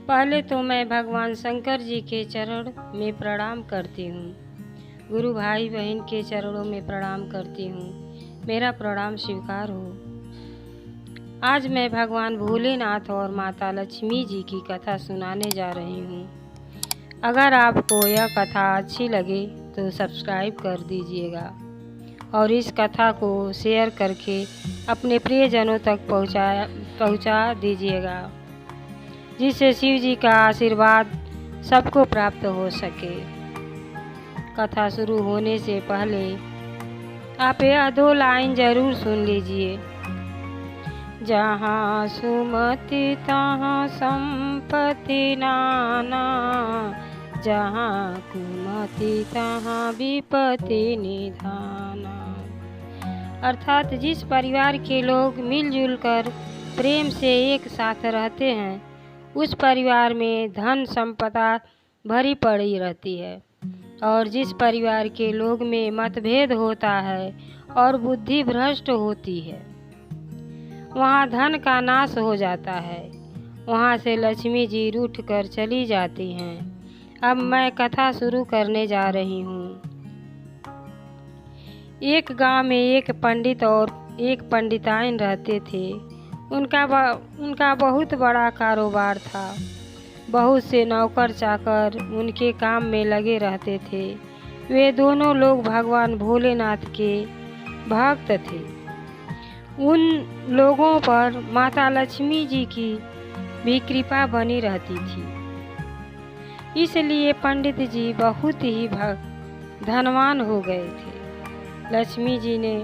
पहले तो मैं भगवान शंकर जी के चरण में प्रणाम करती हूँ। गुरु भाई बहन के चरणों में प्रणाम करती हूँ। मेरा प्रणाम स्वीकार हो। आज मैं भगवान भोलेनाथ और माता लक्ष्मी जी की कथा सुनाने जा रही हूँ। अगर आपको यह कथा अच्छी लगे तो सब्सक्राइब कर दीजिएगा और इस कथा को शेयर करके अपने प्रियजनों तक पहुँचा दीजिएगा, जिससे शिव जी का आशीर्वाद सबको प्राप्त हो सके। कथा शुरू होने से पहले आप यह 2 लाइन जरूर सुन लीजिए। जहाँ सुमति तहाँ संपत्ति नाना, जहाँ कुमति तहाँ विपत्ति निधाना। अर्थात जिस परिवार के लोग मिलजुल कर प्रेम से एक साथ रहते हैं, उस परिवार में धन संपदा भरी पड़ी रहती है, और जिस परिवार के लोग में मतभेद होता है और बुद्धि भ्रष्ट होती है, वहाँ धन का नाश हो जाता है। वहाँ से लक्ष्मी जी रूठ कर चली जाती हैं। अब मैं कथा शुरू करने जा रही हूँ। एक गांव में एक पंडित और एक पंडिताइन रहते थे। उनका बहुत बड़ा कारोबार था। बहुत से नौकर चाकर उनके काम में लगे रहते थे। वे दोनों लोग भगवान भोलेनाथ के भक्त थे। उन लोगों पर माता लक्ष्मी जी की भी कृपा बनी रहती थी। इसलिए पंडित जी बहुत ही धनवान हो गए थे। लक्ष्मी जी ने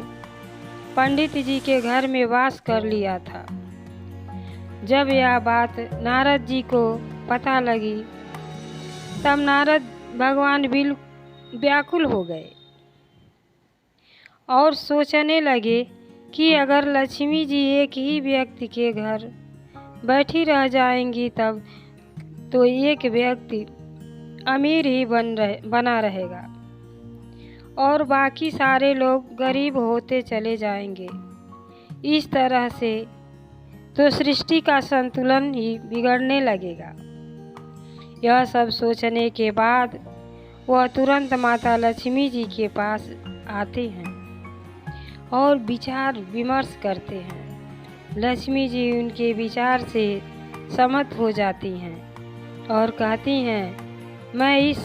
पंडित जी के घर में वास कर लिया था। जब यह बात नारद जी को पता लगी, तब नारद भगवान व्याकुल हो गए और सोचने लगे कि अगर लक्ष्मी जी एक ही व्यक्ति के घर बैठी रह जाएंगी तब तो एक व्यक्ति अमीर ही बना रहेगा और बाकी सारे लोग गरीब होते चले जाएंगे। इस तरह से तो सृष्टि का संतुलन ही बिगड़ने लगेगा। यह सब सोचने के बाद वह तुरंत माता लक्ष्मी जी के पास आते हैं और विचार विमर्श करते हैं। लक्ष्मी जी उनके विचार से सहमत हो जाती हैं और कहती हैं, मैं इस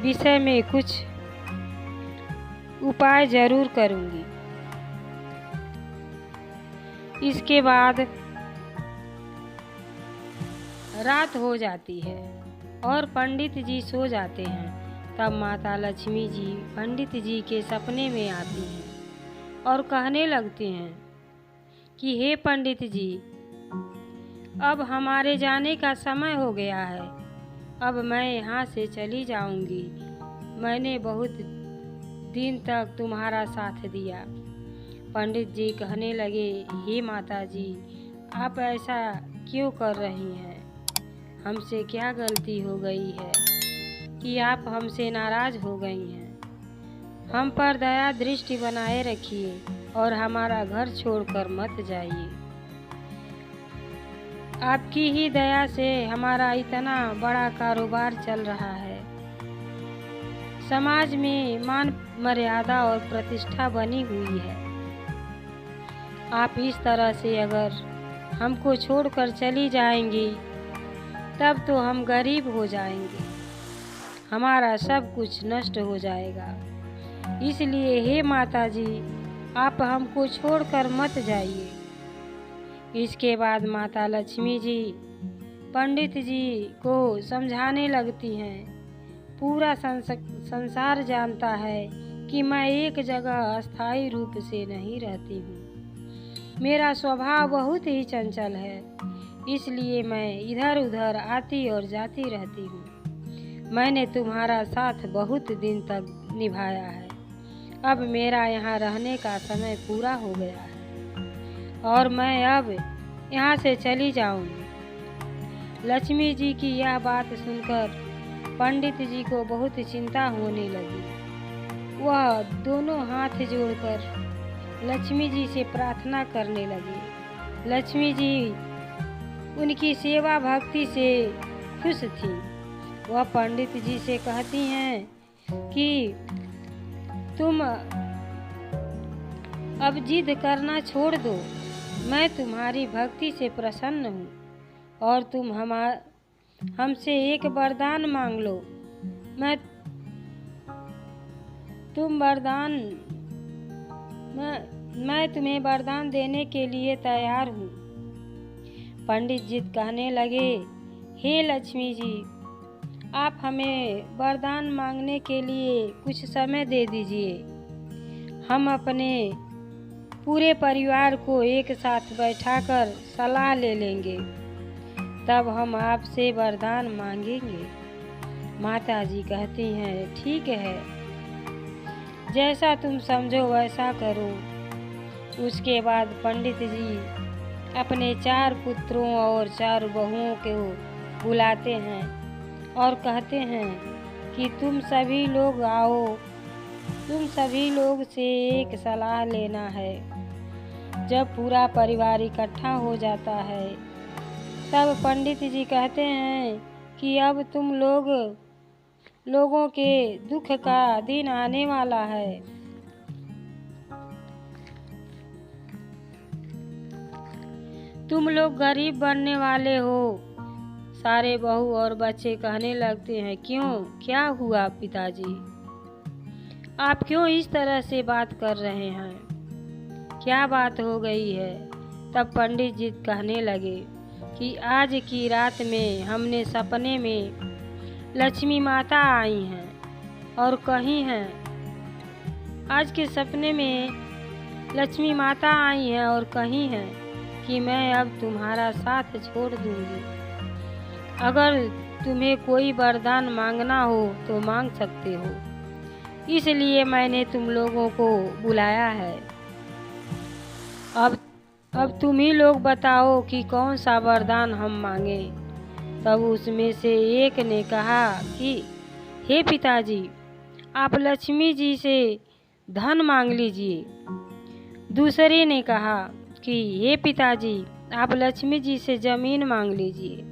विषय में कुछ उपाय जरूर करूंगी। इसके बाद रात हो जाती है और पंडित जी सो जाते हैं। तब माता लक्ष्मी जी पंडित जी के सपने में आती हैं और कहने लगती हैं कि हे पंडित जी, अब हमारे जाने का समय हो गया है। अब मैं यहाँ से चली जाऊंगी। मैंने बहुत दिन तक तुम्हारा साथ दिया। पंडित जी कहने लगे, हे माता जी, आप ऐसा क्यों कर रही हैं? हमसे क्या गलती हो गई है कि आप हमसे नाराज हो गई हैं? हम पर दया दृष्टि बनाए रखिए और हमारा घर छोड़कर मत जाइए। आपकी ही दया से हमारा इतना बड़ा कारोबार चल रहा है। समाज में मान मर्यादा और प्रतिष्ठा बनी हुई है। आप इस तरह से अगर हमको छोड़कर चली जाएंगी तब तो हम गरीब हो जाएंगे। हमारा सब कुछ नष्ट हो जाएगा। इसलिए हे माता जी, आप हमको छोड़कर मत जाइए। इसके बाद माता लक्ष्मी जी पंडित जी को समझाने लगती हैं। पूरा संसार जानता है कि मैं एक जगह अस्थायी रूप से नहीं रहती हूँ। मेरा स्वभाव बहुत ही चंचल है, इसलिए मैं इधर उधर आती और जाती रहती हूँ। मैंने तुम्हारा साथ बहुत दिन तक निभाया है। अब मेरा यहाँ रहने का समय पूरा हो गया है और मैं अब यहाँ से चली जाऊँगी। लक्ष्मी जी की यह बात सुनकर पंडित जी को बहुत चिंता होने लगी। वह दोनों हाथ जोड़कर लक्ष्मी जी से प्रार्थना करने लगे। लक्ष्मी जी उनकी सेवा भक्ति से खुश थी। वह पंडित जी से कहती हैं कि तुम अब जिद करना छोड़ दो, मैं तुम्हारी भक्ति से प्रसन्न हूँ और तुम हमसे एक वरदान मांग लो। मैं तुम्हें वरदान देने के लिए तैयार हूँ। पंडित जी कहने लगे, हे लक्ष्मी जी, आप हमें वरदान मांगने के लिए कुछ समय दे दीजिए। हम अपने पूरे परिवार को एक साथ बैठाकर सलाह ले लेंगे, तब हम आपसे वरदान मांगेंगे। माता जी कहती हैं, ठीक है, जैसा तुम समझो वैसा करो। उसके बाद पंडित जी अपने 4 पुत्रों और 4 बहुओं को बुलाते हैं और कहते हैं कि तुम सभी लोग आओ, तुम सभी लोग से एक सलाह लेना है। जब पूरा परिवार इकट्ठा हो जाता है तब पंडित जी कहते हैं कि अब तुम लोगों के दुख का दिन आने वाला है। तुम लोग गरीब बनने वाले हो। सारे बहू और बच्चे कहने लगते हैं, क्यों, क्या हुआ पिताजी? आप क्यों इस तरह से बात कर रहे हैं? क्या बात हो गई है? तब पंडित जी कहने लगे कि आज की रात में हमने सपने में लक्ष्मी माता आई हैं और कही हैं, आज के सपने में लक्ष्मी माता आई हैं और कही हैं कि मैं अब तुम्हारा साथ छोड़ दूंगी। अगर तुम्हें कोई वरदान मांगना हो तो मांग सकते हो, इसलिए मैंने तुम लोगों को बुलाया है। अब तुम ही लोग बताओ कि कौन सा वरदान हम मांगे। तब उसमें से एक ने कहा कि हे पिताजी, आप लक्ष्मी जी से धन मांग लीजिए। दूसरे ने कहा कि हे पिताजी, आप लक्ष्मी जी से ज़मीन मांग लीजिए।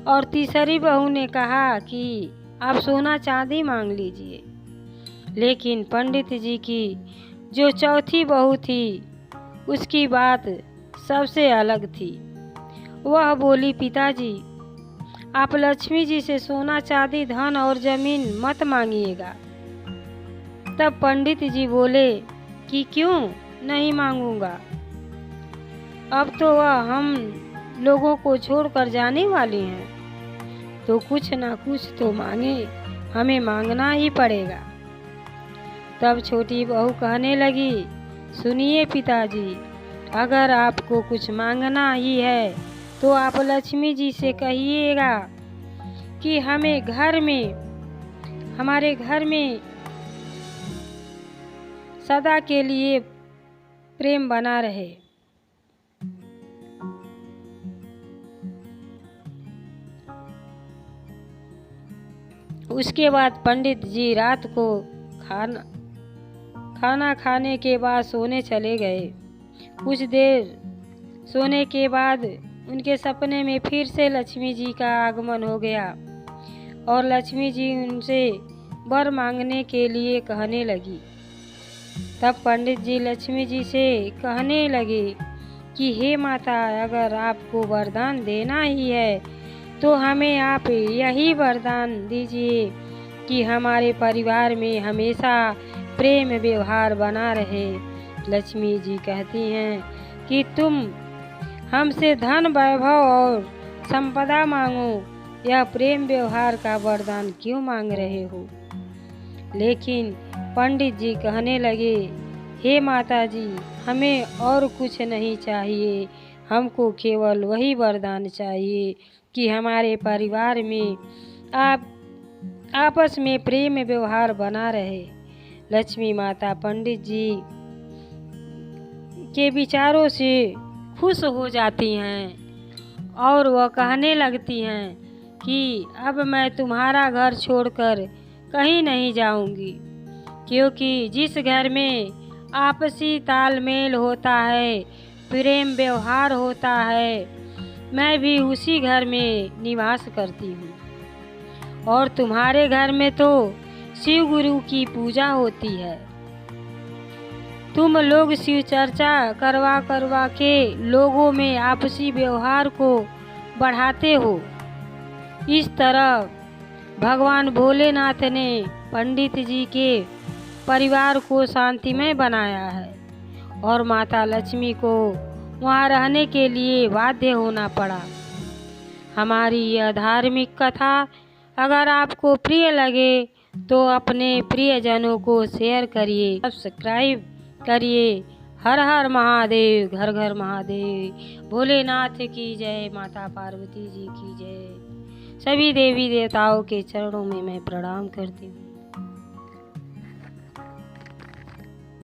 और तीसरी बहू ने कहा कि आप सोना चांदी मांग लीजिए। लेकिन पंडित जी की जो चौथी बहू थी उसकी बात सबसे अलग थी। वह बोली, पिताजी, आप लक्ष्मी जी से सोना चांदी धन और ज़मीन मत मांगिएगा। तब पंडित जी बोले कि क्यों नहीं मांगूंगा, अब तो वह हम लोगों को छोड़कर जाने वाली हैं, तो कुछ ना कुछ तो मांगे, हमें मांगना ही पड़ेगा। तब छोटी बहू कहने लगी, सुनिए पिताजी, अगर आपको कुछ मांगना ही है तो आप लक्ष्मी जी से कहिएगा कि हमारे घर में सदा के लिए प्रेम बना रहे। उसके बाद पंडित जी रात को खाना खाने के बाद सोने चले गए। कुछ देर सोने के बाद उनके सपने में फिर से लक्ष्मी जी का आगमन हो गया और लक्ष्मी जी उनसे वर मांगने के लिए कहने लगी। तब पंडित जी लक्ष्मी जी से कहने लगे कि हे माता, अगर आपको वरदान देना ही है तो हमें आप यही वरदान दीजिए कि हमारे परिवार में हमेशा प्रेम व्यवहार बना रहे। लक्ष्मी जी कहती हैं कि तुम हमसे धन, वैभव और संपदा मांगो, यह प्रेम व्यवहार का वरदान क्यों मांग रहे हो? लेकिन पंडित जी कहने लगे, हे माता जी, हमें और कुछ नहीं चाहिए, हमको केवल वही वरदान चाहिए कि हमारे परिवार में आपस में प्रेम व्यवहार बना रहे। लक्ष्मी माता पंडित जी के विचारों से खुश हो जाती हैं और वह कहने लगती हैं कि अब मैं तुम्हारा घर छोड़कर कहीं नहीं जाऊंगी, क्योंकि जिस घर में आपसी तालमेल होता है, प्रेम व्यवहार होता है, मैं भी उसी घर में निवास करती हूँ। और तुम्हारे घर में तो शिव गुरु की पूजा होती है। तुम लोग शिव चर्चा करवा करवा के लोगों में आपसी व्यवहार को बढ़ाते हो। इस तरह भगवान भोलेनाथ ने पंडित जी के परिवार को शांतिमय बनाया है और माता लक्ष्मी को वहाँ रहने के लिए बाध्य होना पड़ा। हमारी यह धार्मिक कथा अगर आपको प्रिय लगे तो अपने प्रियजनों को शेयर करिए, सब्सक्राइब करिए। हर हर महादेव, घर घर महादेव। भोलेनाथ की जय, माता पार्वती जी की जय। सभी देवी देवताओं के चरणों में मैं प्रणाम करती हूँ।